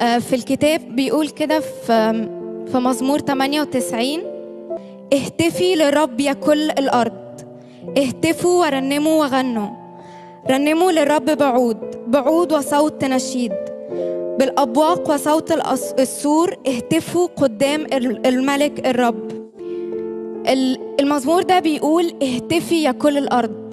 في الكتاب بيقول كده في مزمور 98: اهتفي للرب يا كل الأرض، اهتفوا ورنموا وغنوا، رنموا للرب بعود وصوت نشيد، بالأبواق وصوت السور اهتفوا قدام الملك الرب. المزمور ده بيقول اهتفي يا كل الأرض.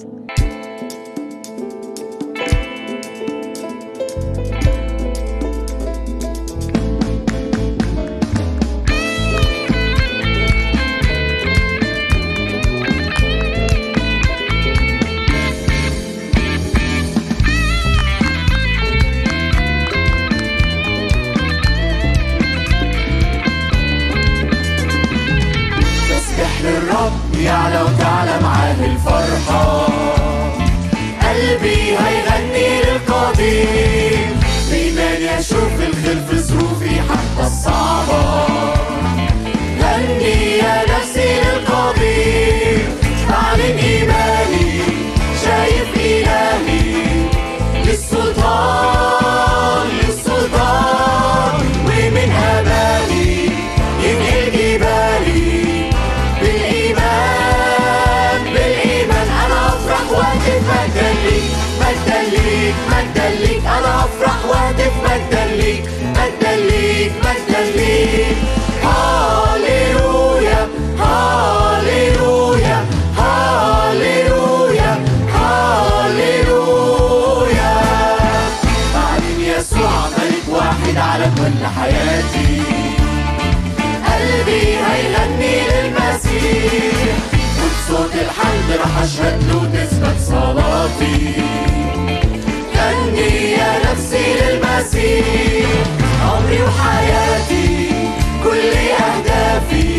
يعلى وتعلى معاه الفرحة، قلبي هيغني للقدير، بإيماني أشوف الخير في ظروفي حتى الصعبة. غني يا نفسي للقدير، أعلن إيماني، شايف إلهي للسلطان ومن أمامي ينقل جبالي. مجدا ليك أنا أفرح وأهتف، مجدا ليك مجدا ليك مجدا ليك. هاليلويا هاليلويا هاليلويا هاليلويا. أعلن يسوع ملك واحد على كل حياتي، قلبي هيغني للمسيح، وبصوت الحمد رح أشهد له تثبت صلاتي. غني يا نفسي للمسيح، عمري وحياتي كل أهدافي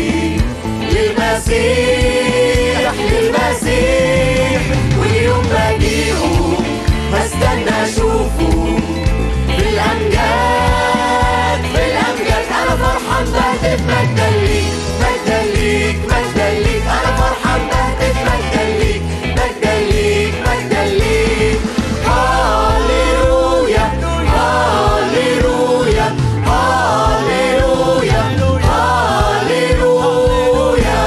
للمسيح للمسيح. واليوم بجيئه بستنى أشوفه في الأمجاد في الأمجاد. أنا فرحان بهتف مجدا ليك مجدا ليك مجدا ليك. أنا فرحان بهتف مجدا ليك مجدا ليك مجدا ليك. هاليلويا هاليلويا هاليلويا هاليلويا.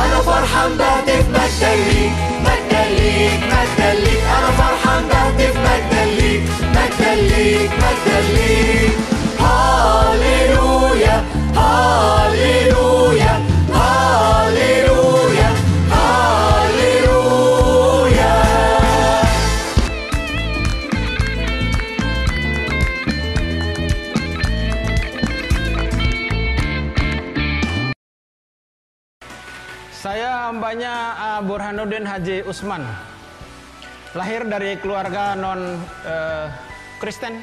أنا فرحان بهتف مجدا ليك مجدا ليك مجدا ليك. أنا فرحان بهتف مجدا ليك مجدا ليك مجدا ليك. هاليلويا هاليلويا هاليلويا هاليلويا. Saya hambanya Burhanuddin Haji Usman, lahir dari keluarga non-Kristen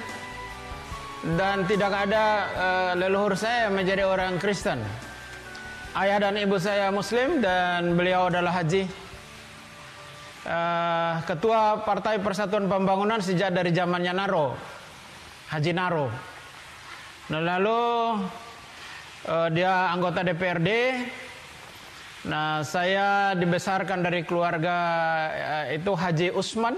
dan tidak ada leluhur saya menjadi orang Kristen. Ayah dan ibu saya Muslim dan beliau adalah haji, ketua Partai Persatuan Pembangunan sejak dari zamannya Naro, Haji Naro. Nah, lalu dia anggota DPRD. Nah, saya dibesarkan dari keluarga itu Haji Usman.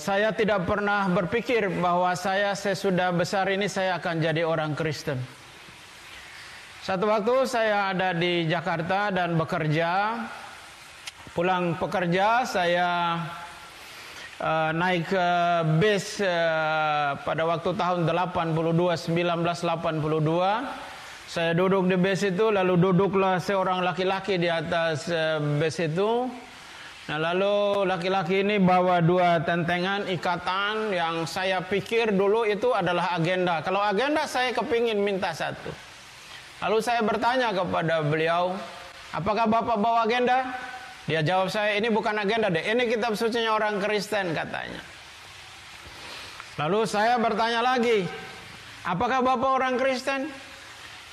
Saya tidak pernah berpikir bahwa saya sesudah besar ini saya akan jadi orang Kristen. Satu waktu saya ada di Jakarta dan bekerja. Pulang bekerja saya naik ke bis pada waktu tahun 1982. Saya duduk di bus itu, lalu duduklah seorang laki-laki di atas bus itu. Nah, lalu laki-laki ini bawa dua tentengan ikatan yang saya pikir dulu itu adalah agenda. Kalau agenda saya kepingin minta satu. Lalu saya bertanya kepada beliau, apakah Bapak bawa agenda? Dia jawab saya, ini bukan agenda deh, ini kitab sucinya orang Kristen katanya. Lalu saya bertanya lagi, apakah Bapak orang Kristen?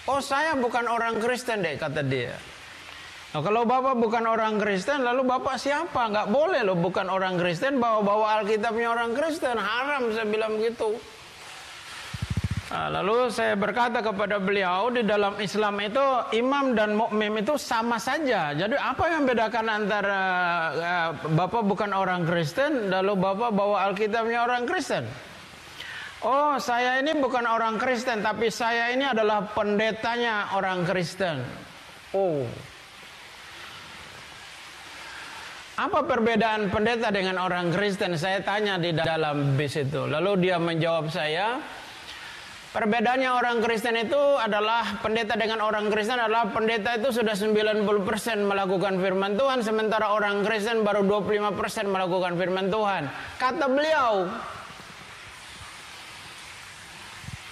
Oh, saya bukan orang Kristen deh, kata dia. Nah, kalau Bapak bukan orang Kristen, lalu Bapak siapa? Nggak boleh loh bukan orang Kristen bawa-bawa Alkitabnya orang Kristen. Haram, saya bilang gitu. Nah, lalu saya berkata kepada beliau, di dalam Islam itu imam dan mukmin itu sama saja. Jadi apa yang bedakan antara Bapak bukan orang Kristen, lalu Bapak bawa Alkitabnya orang Kristen? Oh, saya ini bukan orang Kristen, tapi saya ini adalah pendetanya orang Kristen. Oh. Apa perbedaan pendeta dengan orang Kristen? Saya tanya di dalam bis itu. Lalu dia menjawab saya, perbedaannya orang Kristen itu adalah pendeta dengan orang Kristen adalah pendeta itu sudah 90% melakukan firman Tuhan, sementara orang Kristen baru 25% melakukan firman Tuhan. Kata beliau.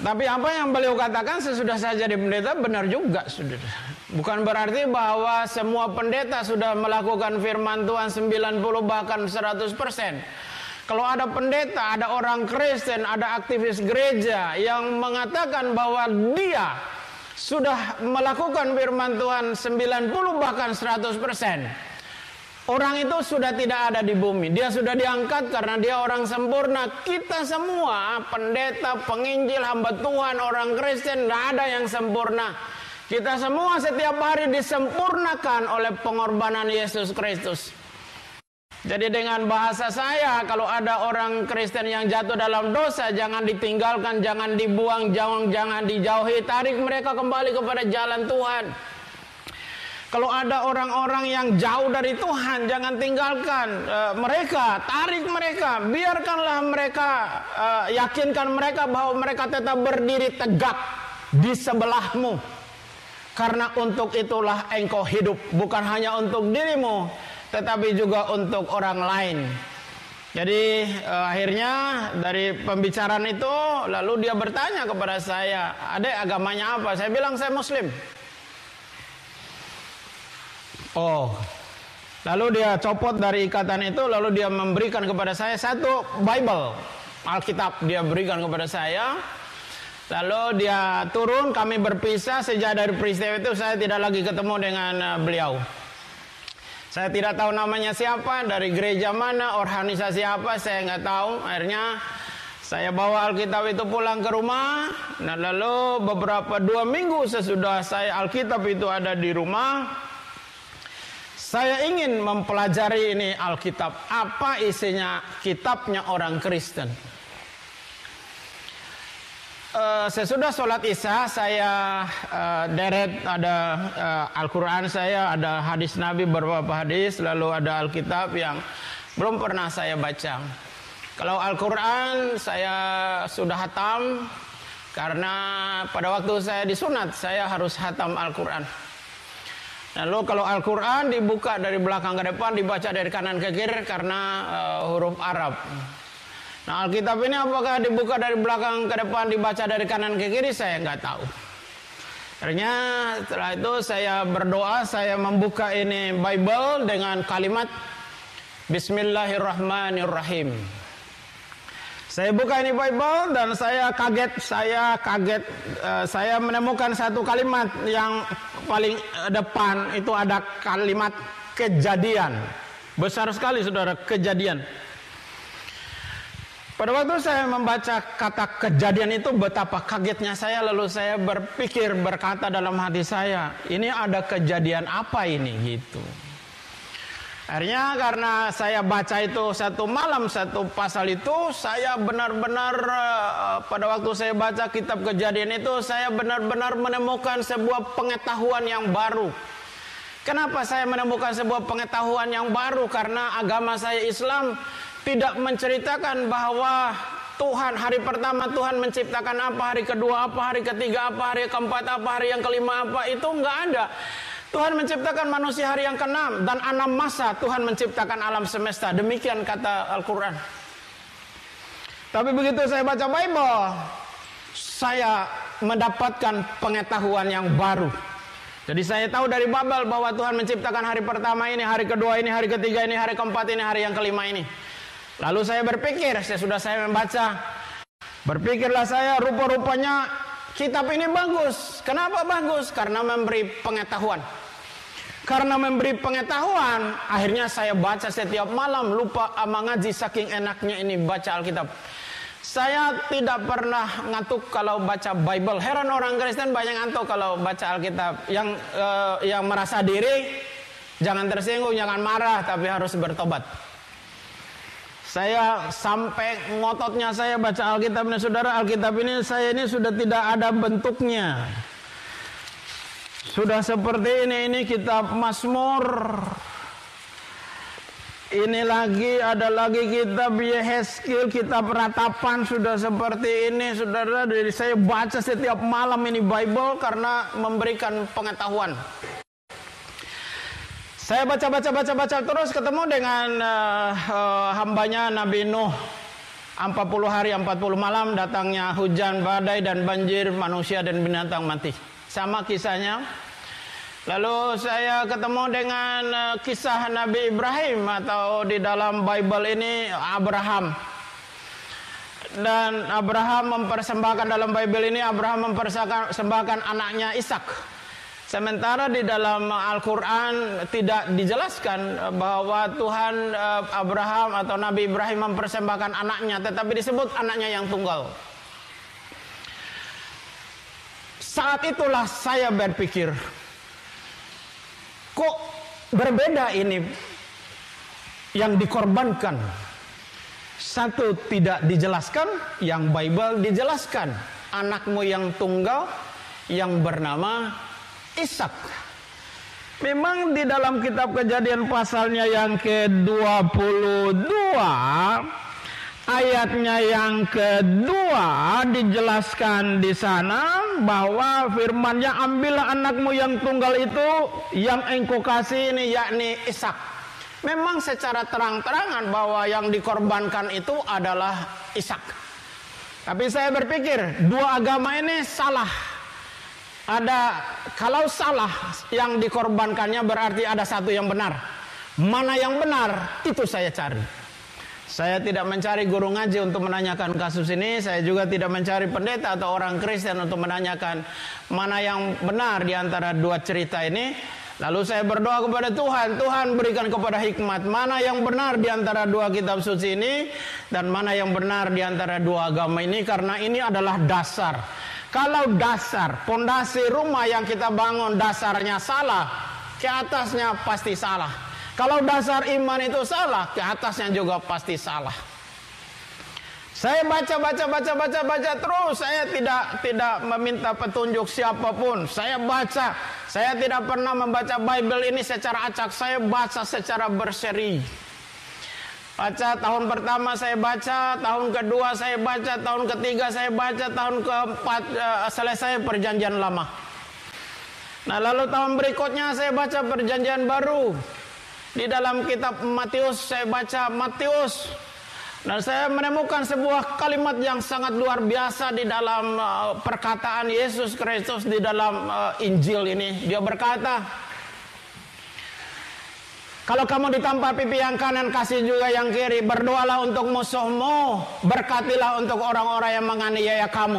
Tapi apa yang beliau katakan sesudah saya jadi pendeta benar juga, saudara. Bukan berarti bahwa semua pendeta sudah melakukan firman Tuhan 90 bahkan 100%. Kalau ada pendeta, ada orang Kristen, ada aktivis gereja yang mengatakan bahwa dia sudah melakukan firman Tuhan 90 bahkan 100%. Orang itu sudah tidak ada di bumi. Dia sudah diangkat karena dia orang sempurna. Kita semua, pendeta, penginjil, hamba Tuhan, orang Kristen, tidak ada yang sempurna. Kita semua setiap hari disempurnakan oleh pengorbanan Yesus Kristus. Jadi dengan bahasa saya, kalau ada orang Kristen yang jatuh dalam dosa, jangan ditinggalkan, jangan dibuang, jangan dijauhi. Tarik mereka kembali kepada jalan Tuhan. Kalau ada orang-orang yang jauh dari Tuhan, jangan tinggalkan mereka, tarik mereka, biarkanlah mereka, yakinkan mereka bahwa mereka tetap berdiri tegak di sebelahmu. Karena untuk itulah engkau hidup, bukan hanya untuk dirimu, tetapi juga untuk orang lain. Jadi akhirnya dari pembicaraan itu, lalu dia bertanya kepada saya, "Adek, agamanya apa?" Saya bilang, "Saya Muslim." Oh, lalu dia copot dari ikatan itu, lalu dia memberikan kepada saya satu Bible, Alkitab, dia berikan kepada saya. Lalu dia turun, kami berpisah. Sejak dari peristiwa itu saya tidak lagi ketemu dengan beliau. Saya tidak tahu namanya siapa, dari gereja mana, organisasi apa, saya nggak tahu. Akhirnya saya bawa Alkitab itu pulang ke rumah. Nah, lalu beberapa 2 minggu sesudah saya Alkitab itu ada di rumah, saya ingin mempelajari ini Alkitab. Apa isinya kitabnya orang Kristen? Sesudah sholat Isya, saya deret ada Al-Quran saya, ada hadis Nabi beberapa hadis, lalu ada Alkitab yang belum pernah saya baca. Kalau Al-Quran saya sudah hatam, karena pada waktu saya disunat, saya harus hatam Al-Quran. Lalu kalau Al-Quran dibuka dari belakang ke depan, dibaca dari kanan ke kiri karena huruf Arab. Nah, Alkitab ini apakah dibuka dari belakang ke depan, dibaca dari kanan ke kiri, saya nggak tahu. Akhirnya setelah itu saya berdoa, saya membuka ini Bible dengan kalimat Bismillahirrahmanirrahim. Saya buka ini Bible dan saya kaget, saya menemukan satu kalimat yang paling depan, itu ada kalimat kejadian. Besar sekali saudara, kejadian. Pada waktu saya membaca kata kejadian itu, betapa kagetnya saya. Lalu saya berpikir, berkata dalam hati saya, ini ada kejadian apa ini gitu. Akhirnya karena saya baca itu satu malam, satu pasal itu, saya benar-benar pada waktu saya baca kitab Kejadian itu, saya benar-benar menemukan sebuah pengetahuan yang baru. Kenapa saya menemukan sebuah pengetahuan yang baru? Karena agama saya Islam tidak menceritakan bahwa Tuhan hari pertama Tuhan menciptakan apa, hari kedua apa, hari ketiga apa, hari keempat apa, hari yang kelima apa, itu enggak ada. Tuhan menciptakan manusia hari yang ke-6 dan 6 masa Tuhan menciptakan alam semesta. Demikian kata Al-Quran. Tapi begitu saya baca Bible, saya mendapatkan pengetahuan yang baru. Jadi saya tahu dari Bible bahwa Tuhan menciptakan hari pertama ini, hari kedua ini, hari ketiga ini, hari keempat ini, hari yang kelima ini. Lalu saya berpikir, sesudah saya membaca, berpikirlah saya, rupa-rupanya kitab ini bagus. Kenapa bagus? Karena memberi pengetahuan. Karena memberi pengetahuan, akhirnya saya baca setiap malam, lupa mengaji saking enaknya ini baca Alkitab. Saya tidak pernah ngantuk kalau baca Bible. Heran orang Kristen banyak ngantuk kalau baca Alkitab. Yang merasa diri, jangan tersinggung, jangan marah, tapi harus bertobat. Saya sampai ngototnya saya baca Alkitab ini, saudara. Alkitab ini saya ini sudah tidak ada bentuknya. Sudah seperti ini kitab Mazmur. Ini lagi, ada lagi kitab Yehezkiel, kitab Ratapan, sudah seperti ini, saudara. Jadi saya baca setiap malam ini Bible karena memberikan pengetahuan. Saya baca terus ketemu dengan hambanya Nabi Nuh. 40 hari 40 malam datangnya hujan, badai dan banjir, manusia dan binatang mati. Sama kisahnya. Lalu saya ketemu dengan kisah Nabi Ibrahim, atau di dalam Bible ini Abraham. Dan Abraham mempersembahkan, dalam Bible ini Abraham mempersembahkan anaknya Ishak. Sementara di dalam Al-Quran tidak dijelaskan bahwa Tuhan Abraham atau Nabi Ibrahim mempersembahkan anaknya, tetapi disebut anaknya yang tunggal. Saat itulah saya berpikir, kok berbeda ini yang dikorbankan. Satu tidak dijelaskan, yang Bible dijelaskan. Anakmu yang tunggal yang bernama Ishak. Memang di dalam kitab Kejadian pasalnya yang ke-22, ayatnya yang kedua dijelaskan di sana bahwa firman-Nya, ambillah anakmu yang tunggal itu yang engkau kasih ini, yakni Ishak. Memang secara terang-terangan bahwa yang dikorbankan itu adalah Ishak. Tapi saya berpikir dua agama ini salah. Kalau salah yang dikorbankannya berarti ada satu yang benar. Mana yang benar itu saya cari. Saya tidak mencari guru ngaji untuk menanyakan kasus ini. Saya juga tidak mencari pendeta atau orang Kristen untuk menanyakan mana yang benar di antara dua cerita ini. Lalu saya berdoa kepada Tuhan, Tuhan berikan kepada hikmat mana yang benar di antara dua kitab suci ini dan mana yang benar di antara dua agama ini, karena ini adalah dasar. Kalau dasar, pondasi rumah yang kita bangun dasarnya salah, ke atasnya pasti salah. Kalau dasar iman itu salah, ke atasnya juga pasti salah. Saya baca terus. Saya tidak meminta petunjuk siapapun. Saya baca. Saya tidak pernah membaca Bible ini secara acak. Saya baca secara berseri. Baca tahun pertama saya baca, tahun kedua saya baca, tahun ketiga saya baca, tahun keempat selesai Perjanjian Lama. Nah, lalu tahun berikutnya saya baca Perjanjian Baru. Di dalam kitab Matius saya baca Matius. Dan saya menemukan sebuah kalimat yang sangat luar biasa di dalam perkataan Yesus Kristus di dalam Injil ini. Dia berkata, kalau kamu ditampar pipi yang kanan, kasih juga yang kiri. Berdoalah untuk musuhmu, berkatilah untuk orang-orang yang menganiaya kamu.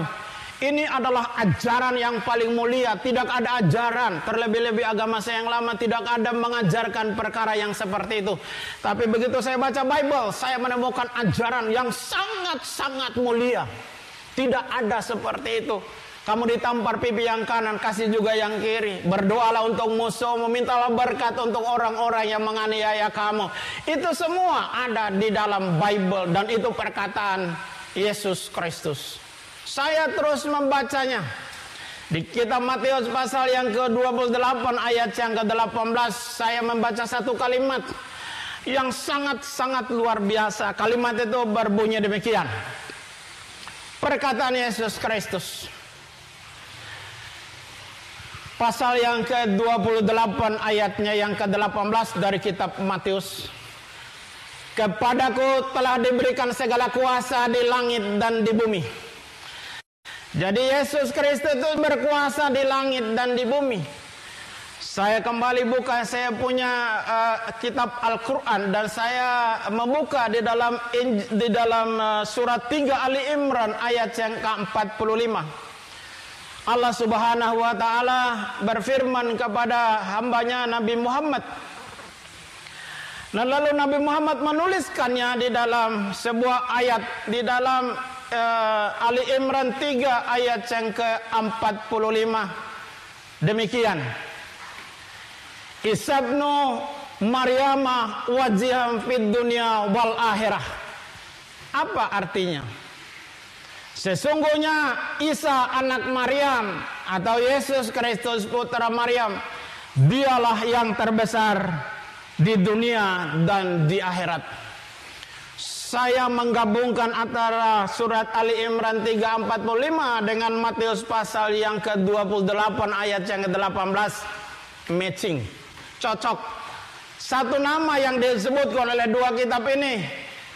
Ini adalah ajaran yang paling mulia. Tidak ada ajaran, terlebih-lebih agama saya yang lama tidak ada mengajarkan perkara yang seperti itu. Tapi begitu saya baca Bible, saya menemukan ajaran yang sangat-sangat mulia. Tidak ada seperti itu. Kamu ditampar pipi yang kanan, kasih juga yang kiri. Berdoalah untuk musuh, memintalah berkat untuk orang-orang yang menganiaya kamu. Itu semua ada di dalam Bible dan itu perkataan Yesus Kristus. Saya terus membacanya. Di kitab Matius pasal yang ke-28 ayat yang ke-18 saya membaca satu kalimat yang sangat-sangat luar biasa. Kalimat itu berbunyi demikian. Perkataan Yesus Kristus. Pasal yang ke-28 ayatnya yang ke-18 dari kitab Matius. Kepadaku telah diberikan segala kuasa di langit dan di bumi. Jadi Yesus Kristus itu berkuasa di langit dan di bumi. Saya kembali buka, saya punya kitab Al-Quran dan saya membuka di dalam surat 3 Ali Imran ayat yang ke-45. Allah Subhanahu wa taala berfirman kepada hambanya Nabi Muhammad. Nah, lalu Nabi Muhammad menuliskannya di dalam sebuah ayat di dalam Ali Imran 3 ayat yang ke-45. Demikian. Isabnu Maryama wajiham fid dunya wal akhirah. Apa artinya? Sesungguhnya Isa anak Maryam atau Yesus Kristus putra Maryam, dialah yang terbesar di dunia dan di akhirat. Saya menggabungkan antara surat Ali Imran 3:45 dengan Matius pasal yang ke-28 ayat yang ke-18. Matching, cocok. Satu nama yang disebutkan oleh dua kitab ini,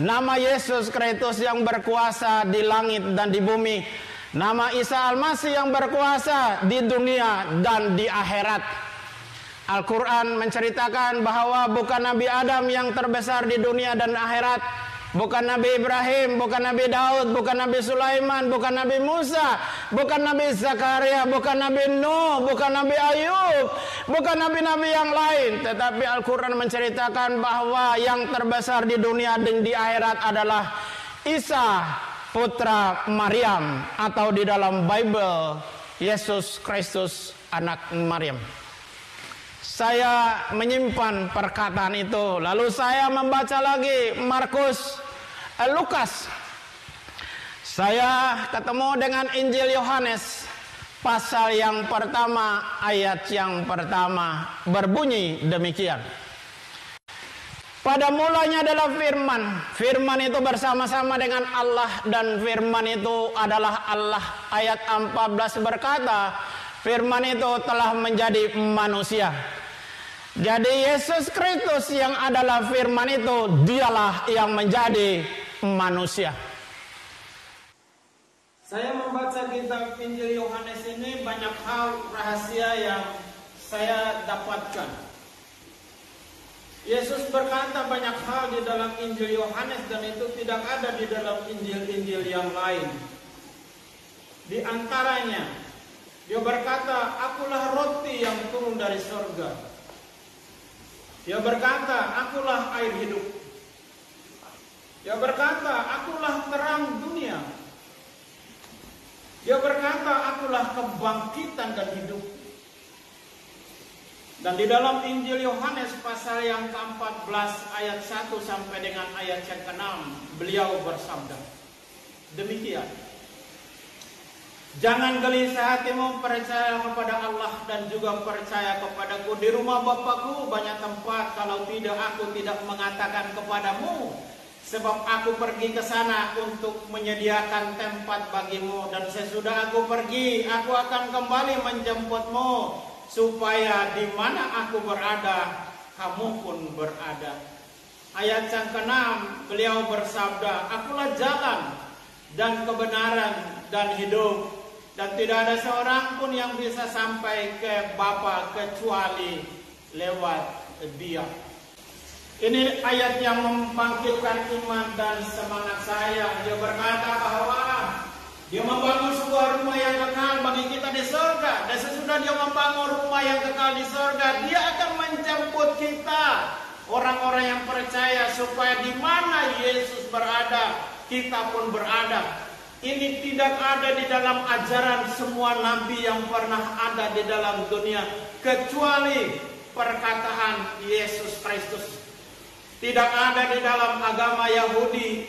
nama Yesus Kristus yang berkuasa di langit dan di bumi, nama Isa Al-Masih yang berkuasa di dunia dan di akhirat. Al-Quran menceritakan bahwa bukan Nabi Adam yang terbesar di dunia dan akhirat, bukan Nabi Ibrahim, bukan Nabi Daud, bukan Nabi Sulaiman, bukan Nabi Musa, bukan Nabi Zakaria, bukan Nabi Nuh, bukan Nabi Ayub, bukan nabi-nabi yang lain. Tetapi Al-Quran menceritakan bahwa yang terbesar di dunia dan di akhirat adalah Isa putra Maryam, atau di dalam Bible Yesus Kristus anak Maryam. Saya menyimpan perkataan itu, lalu saya membaca lagi Lukas. Saya ketemu dengan Injil Yohanes pasal yang pertama, ayat yang pertama berbunyi demikian. Pada mulanya adalah firman. Firman itu bersama-sama dengan Allah, dan firman itu adalah Allah. Ayat 14 berkata, firman itu telah menjadi manusia. Jadi Yesus Kristus yang adalah firman itu, dialah yang menjadi manusia. Saya membaca kitab Injil Yohanes ini, banyak hal rahasia yang saya dapatkan. Yesus berkata banyak hal di dalam Injil Yohanes, dan itu tidak ada di dalam Injil-Injil yang lain. Di antaranya, dia berkata, akulah roti yang turun dari surga. Dia berkata, akulah air hidup. Dia berkata, akulah terang dunia. Dia berkata, akulah kebangkitan dan hidup. Dan di dalam Injil Yohanes pasal yang ke-14 ayat 1 sampai dengan ayat yang ke-6, beliau bersabda demikian. Jangan gelisah hatimu, percaya kepada Allah dan juga percaya kepadaku. Di rumah Bapakku banyak tempat, kalau tidak aku tidak mengatakan kepadamu. Sebab aku pergi ke sana untuk menyediakan tempat bagimu. Dan sesudah aku pergi, aku akan kembali menjemputmu, supaya di mana aku berada, kamu pun berada. Ayat yang ke-6, beliau bersabda, akulah jalan dan kebenaran dan hidup. Dan tidak ada seorang pun yang bisa sampai ke Bapa kecuali lewat Dia. Ini ayat yang membangkitkan iman dan semangat saya. Dia berkata bahwa Dia membangun sebuah rumah yang kekal bagi kita di surga. Dan sesudah Dia membangun rumah yang kekal di surga, Dia akan menjemput kita, orang-orang yang percaya, supaya di mana Yesus berada, kita pun berada. Ini tidak ada di dalam ajaran semua nabi yang pernah ada di dalam dunia, kecuali perkataan Yesus Kristus. Tidak ada di dalam agama Yahudi.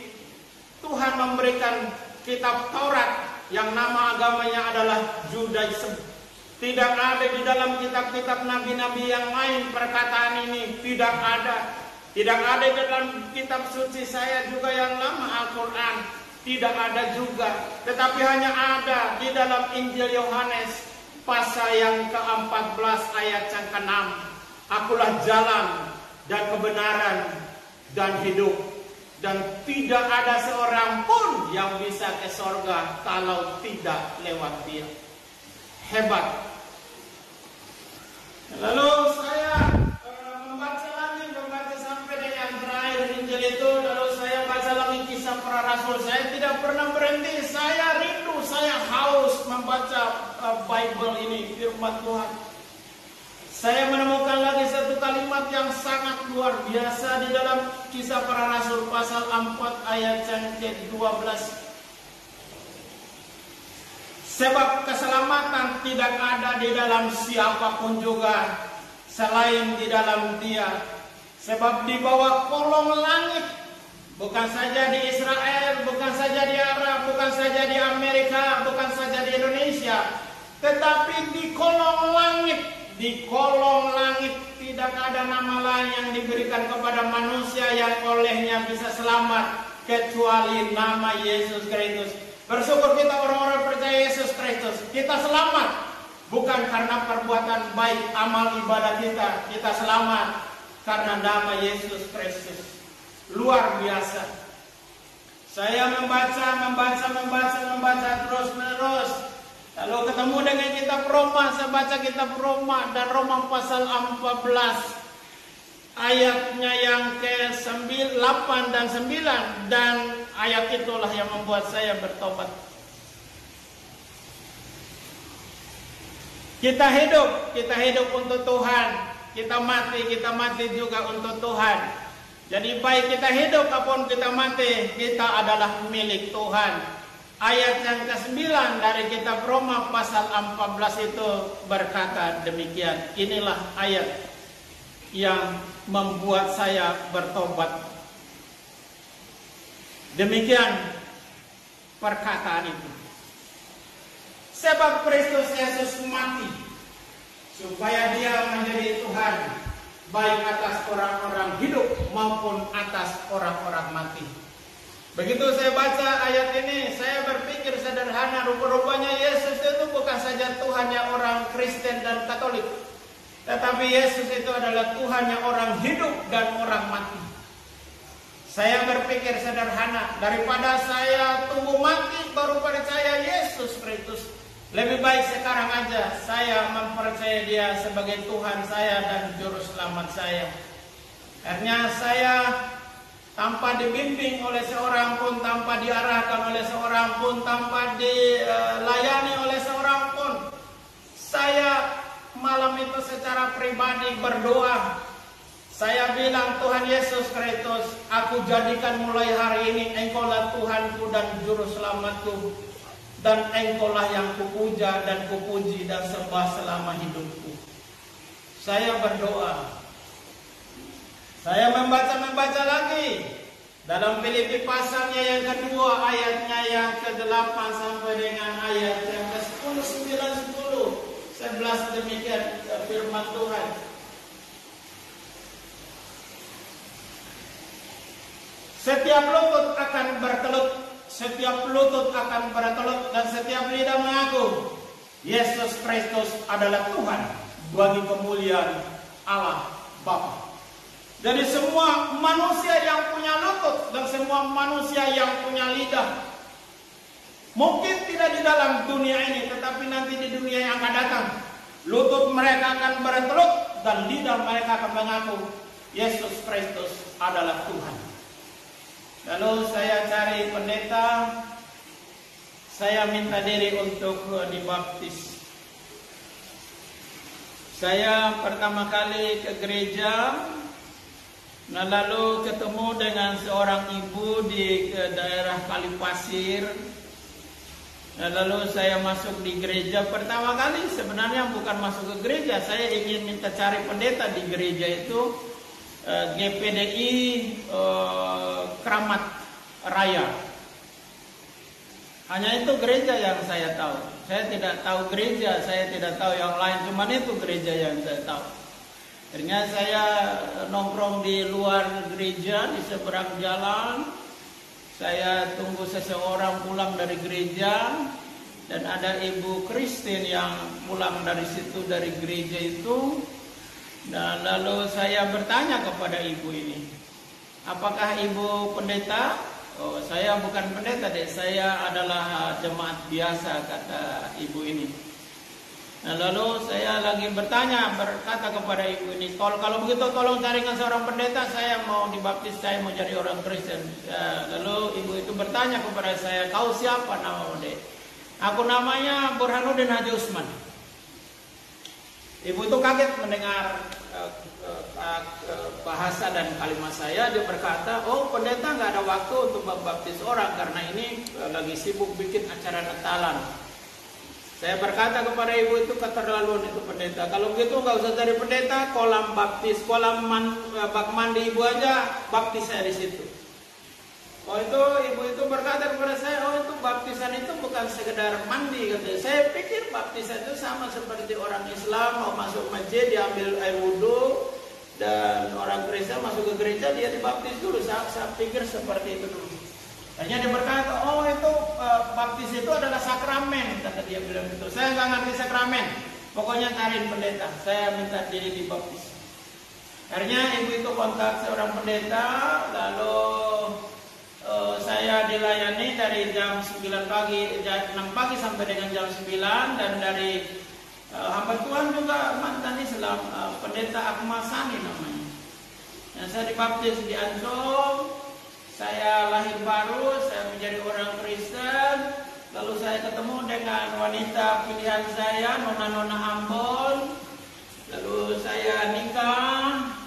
Tuhan memberikan kitab Taurat yang nama agamanya adalah Judaism. Tidak ada di dalam kitab-kitab nabi-nabi yang lain perkataan ini. Tidak ada. Tidak ada di dalam kitab suci saya juga yang lama, Al-Quran. Tidak ada juga, tetapi hanya ada di dalam Injil Yohanes pasal yang ke-14 ayat yang ke-6. Akulah jalan dan kebenaran dan hidup, dan tidak ada seorang pun yang bisa ke sorga kalau tidak lewat Dia. Hebat. Lalu saya membaca sampai dengan terakhir Injil itu. Lalu saya baca lagi kisah para rasul. Saya tidak pernah berhenti. Saya rindu, saya haus membaca Bible ini, firman Tuhan, saya menemukan lagi satu kalimat yang sangat luar biasa di dalam Kisah Para Rasul pasal 4 ayat yang ke-12. Sebab keselamatan tidak ada di dalam siapapun juga selain di dalam Dia. Sebab di bawah kolong langit, bukan saja di Israel, bukan saja di Arab, bukan saja di Amerika, bukan saja di Indonesia, tetapi di kolong langit tidak ada nama lain yang diberikan kepada manusia yang olehnya bisa selamat kecuali nama Yesus Kristus. Bersyukur kita orang-orang percaya Yesus Kristus. Kita selamat bukan karena perbuatan baik amal ibadah kita. Kita selamat karena nama Yesus Kristus. Luar biasa. Saya membaca terus menerus. Lalu ketemu dengan kitab Roma, saya baca kitab Roma dan Roma pasal 14 ayatnya yang ke-8 dan 9, dan ayat itulah yang membuat saya bertobat. Kita hidup untuk Tuhan. Kita mati juga untuk Tuhan. Jadi baik kita hidup ataupun kita mati, kita adalah milik Tuhan. Ayat yang ke-9 dari kitab Roma pasal 14 itu berkata demikian. Inilah ayat yang membuat saya bertobat. Demikian perkataan itu. Sebab Kristus Yesus mati supaya Dia menjadi Tuhan, baik atas orang-orang hidup maupun atas orang-orang mati. Begitu saya baca ayat ini, saya berpikir sederhana, rupa-rupanya Yesus itu bukan saja Tuhannya orang Kristen dan Katolik, tetapi Yesus itu adalah Tuhannya orang hidup dan orang mati. Saya berpikir sederhana, daripada saya tunggu mati baru percaya Yesus Kristus, lebih baik sekarang aja saya mempercayai Dia sebagai Tuhan saya dan Juru Selamat saya. Akhirnya saya tanpa dibimbing oleh seorang pun, tanpa diarahkan oleh seorang pun, tanpa dilayani oleh seorang pun, saya malam itu secara pribadi berdoa. Saya bilang, Tuhan Yesus Kristus, aku jadikan mulai hari ini Engkaulah Tuhanku dan Juru Selamatku, dan Engkaulah yang kupuja dan kupuji dan sembah selama hidupku. Saya berdoa. Saya membaca lagi dalam Filipi pasalnya yang kedua, ayatnya yang ke-8 sampai dengan ayat yang ke-10, 9, 10, 11, demikian firman Tuhan. Setiap lutut akan bertelut, dan setiap lidah mengaku Yesus Kristus adalah Tuhan bagi kemuliaan Allah Bapa. Jadi semua manusia yang punya lutut dan semua manusia yang punya lidah, mungkin tidak di dalam dunia ini, tetapi nanti di dunia yang akan datang, lutut mereka akan bertelut dan lidah mereka akan mengaku Yesus Kristus adalah Tuhan. Lalu saya cari pendeta, saya minta diri untuk dibaptis. Saya pertama kali ke gereja. Nah, lalu ketemu dengan seorang ibu di daerah Kalipasir. Nah, lalu saya masuk di gereja. Pertama kali sebenarnya bukan masuk ke gereja, saya ingin minta cari pendeta di gereja itu, GPDI Kramat Raya. Hanya itu gereja yang saya tahu. Saya tidak tahu gereja, saya tidak tahu yang lain, cuman itu gereja yang saya tahu. Akhirnya saya nongkrong di luar gereja, di seberang jalan. Saya tunggu seseorang pulang dari gereja, dan ada ibu Kristen yang pulang dari situ, dari gereja itu. Dan lalu saya bertanya kepada ibu ini, apakah ibu pendeta? Oh, saya bukan pendeta deh, saya adalah jemaat biasa, kata ibu ini. Nah, lalu saya lagi berkata kepada ibu ini, kalau begitu tolong carikan seorang pendeta, saya mau dibaptis, saya mau jadi orang Kristen. Lalu ibu itu bertanya kepada saya, kau siapa namamu dek? Aku namanya Burhanuddin Haji Usman. Ibu itu kaget mendengar bahasa dan kalimat saya. Dia berkata, oh pendeta nggak ada waktu untuk membaptis orang karena ini lagi sibuk bikin acara Natalan. Saya berkata kepada ibu itu, keterlaluan itu pendeta. Kalau begitu nggak usah cari pendeta, kolam baptis, bak mandi ibu aja, baptis saya di situ. Oh itu ibu itu berkata kepada saya, oh itu baptisan itu bukan sekedar mandi katanya. Saya pikir baptisan itu sama seperti orang Islam mau masuk masjid diambil air wudhu, dan orang Kristen masuk ke gereja dia dibaptis dulu. Saya pikir seperti itu dulu. Hanya dia berkata, oh itu baptis itu adalah sakramen, kata dia bilang gitu. Saya nggak ngerti sakramen, pokoknya cariin pendeta. Saya minta diri dibaptis. Akhirnya ibu itu kontak seorang pendeta, lalu saya dilayani dari jam 9 pagi, jam 6 pagi sampai dengan jam 9, dan dari hamba Tuhan juga mantan Islam, pendeta Ahmad Sani namanya. Dan saya dibaptis di Ancol. Saya lahir baru, saya menjadi orang Kristen. Lalu saya ketemu dengan wanita pilihan saya, Nona Ambon. Lalu saya nikah.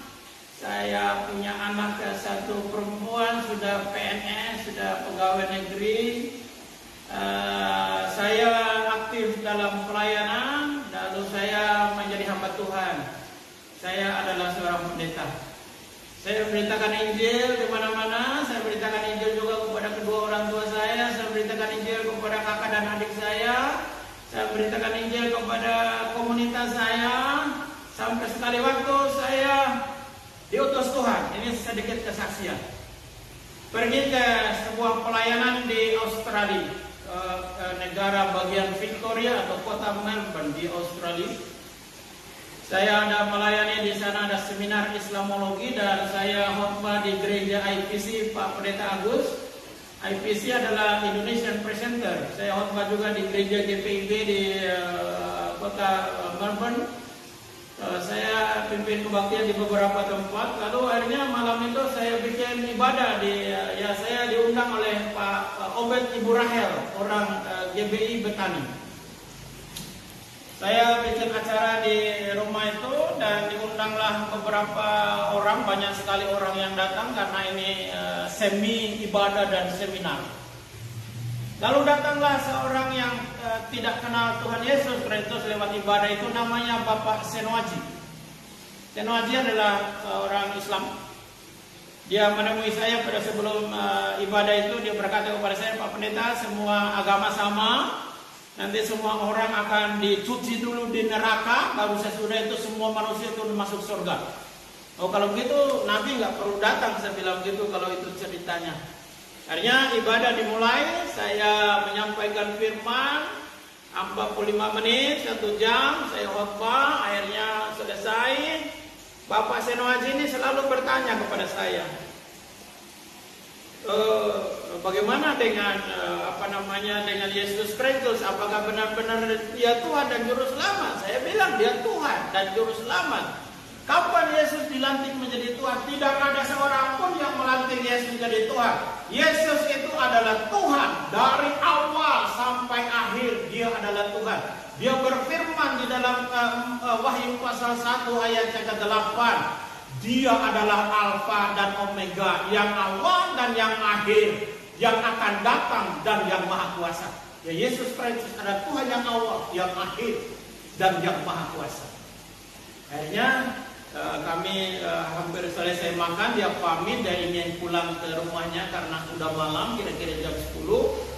Saya punya anak satu perempuan, sudah PNS, sudah pegawai negeri. Saya aktif dalam pelayanan. Lalu saya menjadi hamba Tuhan. Saya adalah seorang pendeta. Saya beritakan Injil di mana-mana. Saya beritakan Injil juga kepada kedua orang tua saya. Saya beritakan Injil kepada kakak dan adik saya. Saya beritakan Injil kepada komunitas saya. Sampai sekali waktu saya diutus Tuhan. Ini sedikit kesaksian. Pergi ke sebuah pelayanan di Australia, negara bagian Victoria atau kota Melbourne di Australia. Saya ada melayani di sana, ada seminar Islamologi, dan saya khotbah di gereja IPC Pak Pendeta Agus. IPC adalah Indonesian Presenter. Saya khotbah juga di gereja GPIB di kota Melbourne. Saya pimpin kebaktian di beberapa tempat. Lalu akhirnya malam itu saya bikin ibadah saya diundang oleh Pak Obed Ibu Rahel, orang GBI Betani. Saya bikin acara di rumah itu dan diundanglah beberapa orang, banyak sekali orang yang datang karena ini semi ibadah dan seminar. Lalu datanglah seorang yang tidak kenal Tuhan Yesus Kristus lewat ibadah itu, namanya Bapak Senoaji. Senoaji adalah orang Islam. Dia menemui saya pada sebelum ibadah itu, dia berkata kepada saya, Pak Pendeta, semua agama sama. Nanti semua orang akan dicuci dulu di neraka, baru sesudah itu semua manusia itu masuk surga. Oh kalau begitu Nabi nggak perlu datang, saya bilang gitu kalau itu ceritanya. Akhirnya ibadah dimulai, saya menyampaikan firman 45 menit, 1 jam, saya khotbah, akhirnya selesai. Bapak Senoaji ini selalu bertanya kepada saya, bagaimana dengan dengan Yesus Kristus? Apakah benar-benar dia Tuhan dan Juru Selamat? Saya bilang dia Tuhan dan Juru Selamat. Kapan Yesus dilantik menjadi Tuhan? Tidak ada seorang pun yang melantik Yesus menjadi Tuhan. Yesus itu adalah Tuhan dari awal sampai akhir. Dia adalah Tuhan. Dia berfirman di dalam Wahyu pasal 1 ayat yang ke-8. Dia adalah Alfa dan Omega, yang awal dan yang akhir, yang akan datang dan yang maha kuasa. Ya, Yesus Kristus adalah Tuhan yang awal, yang akhir, dan yang maha kuasa. Akhirnya kami hampir selesai makan, dia pamit, dia ingin pulang ke rumahnya karena sudah malam, kira-kira jam 10.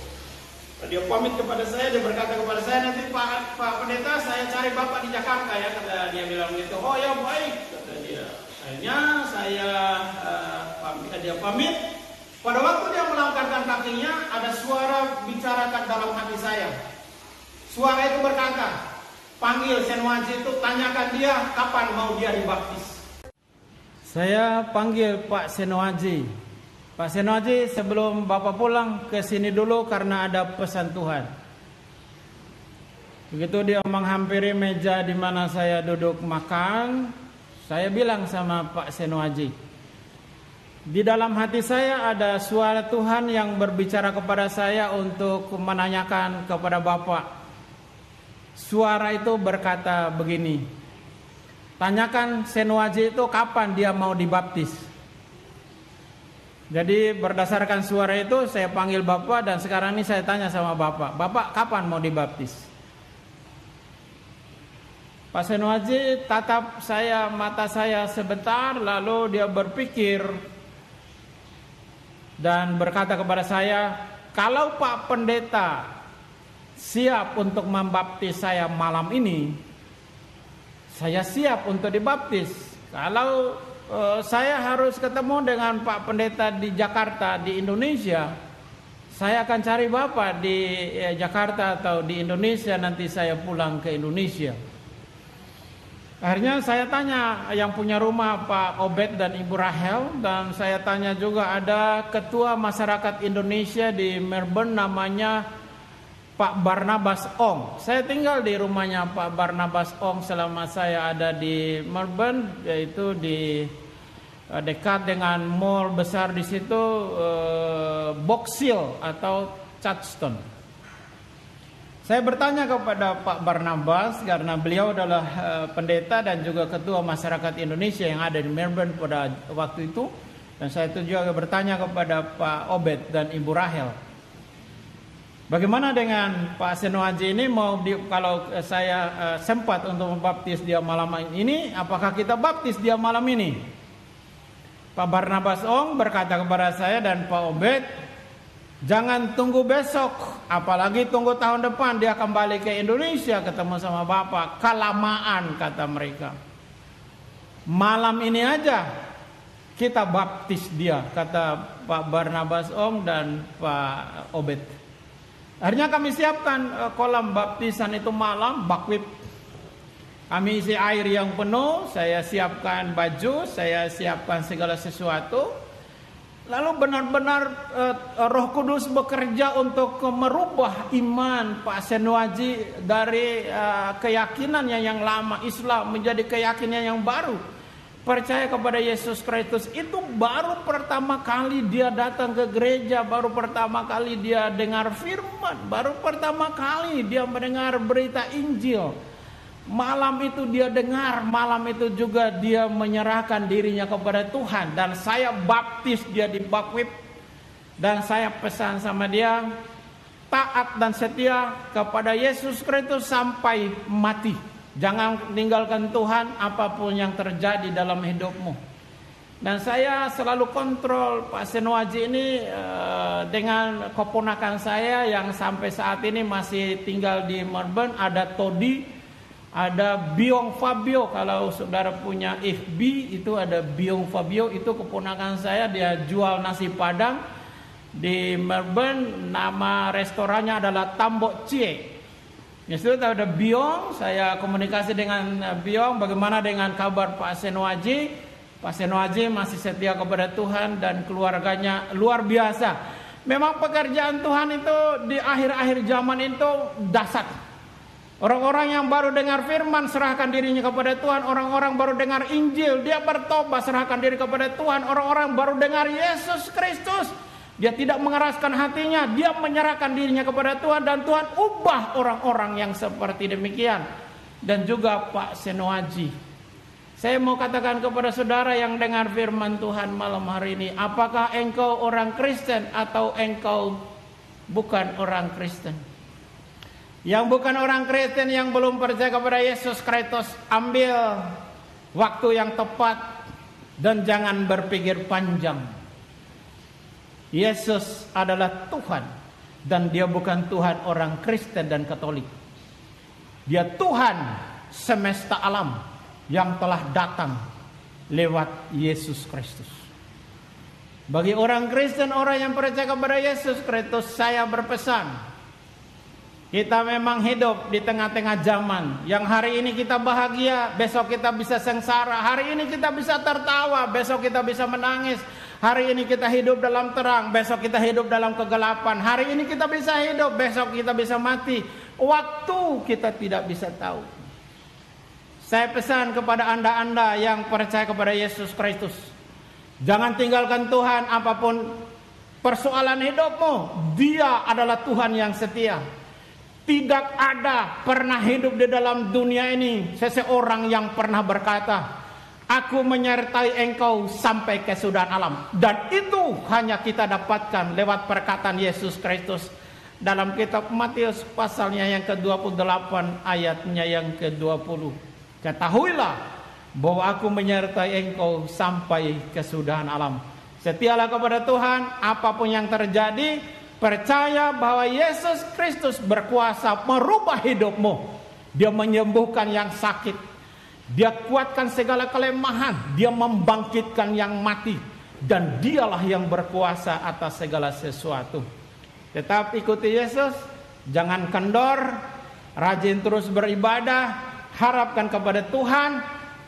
Dia pamit kepada saya, dia berkata kepada saya, nanti Pak Pendeta, saya cari Bapak di Jakarta ya, kata dia bilang gitu. Oh ya baik, kata dia. Akhirnya saya dia pamit. Pada waktu dia melangkahkan kakinya, ada suara bicarakan dalam hati saya. Suara itu berkata, panggil Senoaji itu, tanyakan dia kapan mau dia dibaptis. Saya panggil Pak Senoaji. Pak Senoaji, sebelum Bapak pulang ke sini dulu karena ada pesan Tuhan. Begitu dia menghampiri meja di mana saya duduk makan, saya bilang sama Pak Senoaji, Di dalam hati saya ada suara Tuhan yang berbicara kepada saya untuk menanyakan kepada Bapak. Suara itu berkata begini, tanyakan Senuaji itu kapan dia mau dibaptis. Jadi berdasarkan suara itu saya panggil Bapak dan sekarang ini saya tanya sama Bapak, Bapak kapan mau dibaptis? Pak Senuaji tatap mata saya sebentar, lalu dia berpikir dan berkata kepada saya, kalau Pak Pendeta siap untuk membaptis saya malam ini, saya siap untuk dibaptis. Kalau saya harus ketemu dengan Pak Pendeta di Jakarta, di Indonesia, saya akan cari Bapak di Jakarta atau di Indonesia, nanti saya pulang ke Indonesia. Akhirnya saya tanya yang punya rumah Pak Obed dan Ibu Rahel, dan saya tanya juga ada ketua masyarakat Indonesia di Melbourne namanya Pak Barnabas Ong. Saya tinggal di rumahnya Pak Barnabas Ong selama saya ada di Melbourne, yaitu di dekat dengan mall besar di situ, Box Hill atau Chadstone. Saya bertanya kepada Pak Barnabas karena beliau adalah pendeta dan juga ketua masyarakat Indonesia yang ada di Melbourne pada waktu itu. Dan saya juga bertanya kepada Pak Obed dan Ibu Rahel, bagaimana dengan Pak Senuaji ini, kalau saya sempat untuk membaptis dia malam ini, apakah kita baptis dia malam ini? Pak Barnabas Ong berkata kepada saya dan Pak Obed, jangan tunggu besok, apalagi tunggu tahun depan dia kembali ke Indonesia ketemu sama Bapak. Kelamaan, kata mereka. Malam ini aja kita baptis dia, kata Pak Barnabas Ong dan Pak Obed. Akhirnya kami siapkan kolam baptisan itu malam, bakwip. Kami isi air yang penuh, saya siapkan baju, saya siapkan segala sesuatu. Lalu benar-benar Roh Kudus bekerja untuk merubah iman Pak Senuaji dari keyakinannya yang lama Islam menjadi keyakinan yang baru. Percaya kepada Yesus Kristus. Itu baru pertama kali dia datang ke gereja, baru pertama kali dia dengar firman, baru pertama kali dia mendengar berita Injil. Malam itu dia dengar, malam itu juga dia menyerahkan dirinya kepada Tuhan. Dan saya baptis dia di Bakwip. Dan saya pesan sama dia, taat dan setia kepada Yesus Kristus sampai mati. Jangan tinggalkan Tuhan apapun yang terjadi dalam hidupmu. Dan saya selalu kontrol Pak Senuaji ini dengan keponakan saya yang sampai saat ini masih tinggal di Melbourne. Ada Todi, ada Biong Fabio. Kalau saudara punya FB itu ada Biong Fabio, itu keponakan saya. Dia jual nasi padang di Melbourne. Nama restorannya adalah Tambok Cie. Ya sudah, ada Biong. Saya komunikasi dengan Biong, bagaimana dengan kabar Pak Senuaji. Pak Senuaji masih setia kepada Tuhan dan keluarganya luar biasa. Memang pekerjaan Tuhan itu di akhir-akhir zaman itu dahsyat. Orang-orang yang baru dengar firman serahkan dirinya kepada Tuhan. Orang-orang baru dengar Injil, dia bertobat serahkan diri kepada Tuhan. Orang-orang baru dengar Yesus Kristus, dia tidak mengeraskan hatinya, dia menyerahkan dirinya kepada Tuhan, dan Tuhan ubah orang-orang yang seperti demikian. Dan juga Pak Senuaji. Saya mau katakan kepada saudara yang dengar firman Tuhan malam hari ini, apakah engkau orang Kristen atau engkau bukan orang Kristen? Yang bukan orang Kristen, yang belum percaya kepada Yesus Kristus, ambil waktu yang tepat dan jangan berpikir panjang. Yesus adalah Tuhan, dan dia bukan Tuhan orang Kristen dan Katolik. Dia Tuhan semesta alam yang telah datang lewat Yesus Kristus. Bagi orang Kristen, orang yang percaya kepada Yesus Kristus, saya berpesan, kita memang hidup di tengah-tengah zaman yang hari ini kita bahagia, besok kita bisa sengsara. Hari ini kita bisa tertawa, besok kita bisa menangis. Hari ini kita hidup dalam terang, besok kita hidup dalam kegelapan. Hari ini kita bisa hidup, besok kita bisa mati. Waktu kita tidak bisa tahu. Saya pesan kepada anda-anda yang percaya kepada Yesus Kristus, Jangan tinggalkan Tuhan apapun persoalan hidupmu. Dia adalah Tuhan yang setia. Tidak ada pernah hidup di dalam dunia ini seseorang yang pernah berkata, aku menyertai engkau sampai kesudahan alam. Dan itu hanya kita dapatkan lewat perkataan Yesus Kristus dalam kitab Matius pasalnya yang ke-28 ayatnya yang ke-20. Ketahuilah bahwa aku menyertai engkau sampai kesudahan alam. Setialah kepada Tuhan apapun yang terjadi. Percaya bahwa Yesus Kristus berkuasa merubah hidupmu. Dia menyembuhkan yang sakit. Dia kuatkan segala kelemahan. Dia membangkitkan yang mati. Dan dialah yang berkuasa atas segala sesuatu. Tetap ikuti Yesus. Jangan kendor. Rajin terus beribadah. Harapkan kepada Tuhan.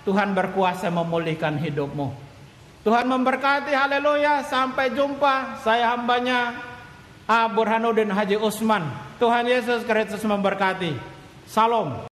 Tuhan berkuasa memulihkan hidupmu. Tuhan memberkati. Haleluya. Sampai jumpa. Saya hambanya Burhanuddin Haji Usman. Tuhan Yesus Kristus memberkati. Salam.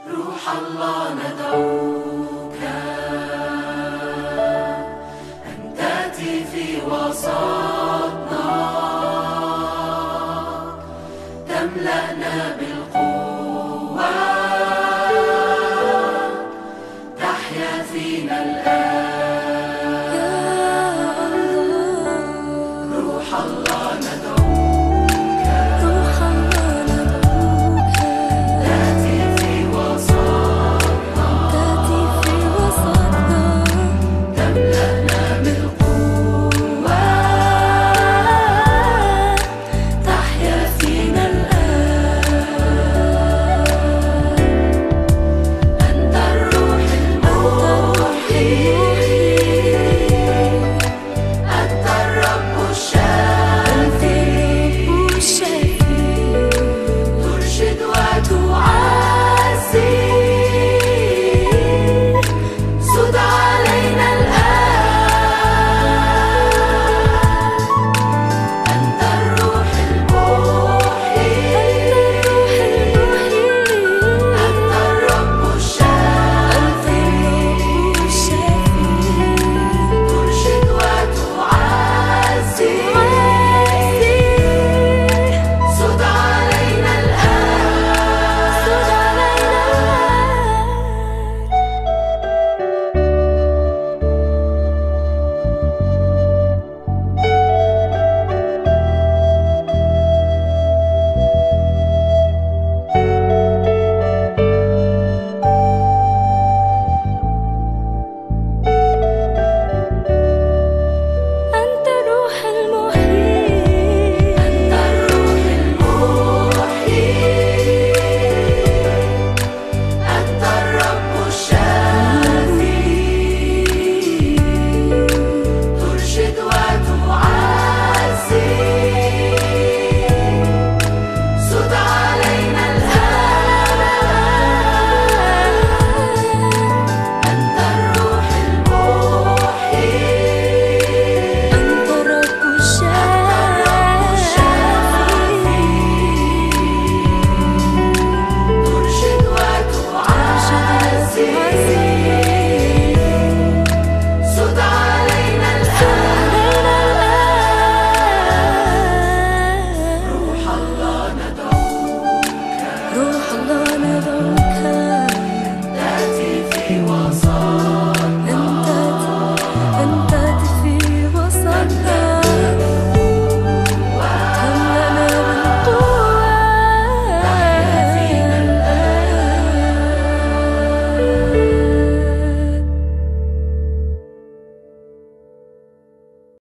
روح الله ندعوك